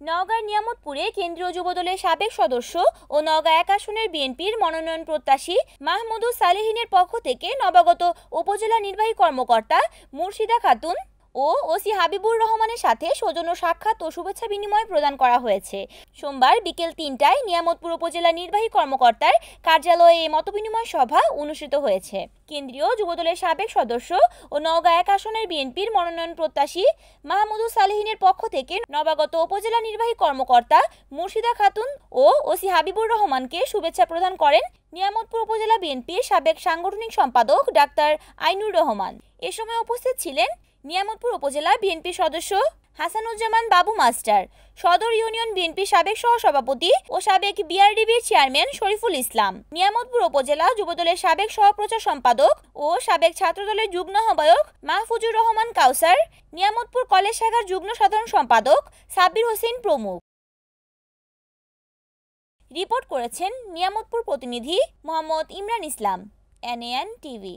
নওগাঁর নিয়ামতপুরে কেন্দ্রীয় যুবদলের সাবেক সদস্য ও নওগাঁ ১ আসনের বিএনপির মনোনয়ন প্রত্যাশী মাহমুদুস সালেহীনের পক্ষ থেকে নবাগত উপজেলা নির্বাহী কর্মকর্তা মুর্শিদা খাতুন ও ওসি হাবিবুর রহমানের সাথে সৌজন্য সাক্ষাৎ ও শুভেচ্ছা বিনিময় প্রদান করা হয়েছে। সোমবার বিকেল ৩টায় নিয়ামতপুর উপজেলা নির্বাহী কর্মকর্তার কার্যালয়ে এই মতবিনিময় সভা অনুষ্ঠিত হয়েছে। কেন্দ্রীয় যুবদলের সাবেক সদস্য ও নওগাঁ ১ আসনের বিএনপির মনোনয়ন প্রত্যাশী মাহমুদুস সালেহীনের পক্ষ থেকে নবাগত উপজেলা নির্বাহী কর্মকর্তা মুর্শিদা খাতুন ও ওসি হাবিবুর রহমানকে শুভেচ্ছা প্রদান করেন নিয়ামতপুর উপজেলা বিএনপির সাবেক সাংগঠনিক সম্পাদক ডাক্তার আইনুর রহমান। এ সময় উপস্থিত ছিলেন নিয়ামতপুর উপজেলা বিএনপির সদস্য হাসানুজ্জামান বাবু মাস্টার, সদর ইউনিয়ন বিএনপির সাবেক সহসভাপতি ও সাবেক বিআরডিবির চেয়ারম্যান শরীফুল ইসলাম, নিয়ামতপুর উপজেলা যুবদলের সাবেক সহপ্রচার সম্পাদক ও সাবেক ছাত্রদলের যুগ্ম আহ্বায়ক মাহফুজুর রহমান কাউসার, নিয়ামতপুর কলেজ শাখার যুগ্ম সাধারণ সম্পাদক সাব্বির হোসেন প্রমুখ। রিপোর্ট করেছেন নিয়ামতপুর প্রতিনিধি মোহাম্মদ ইমরান ইসলাম, NAN টিভি।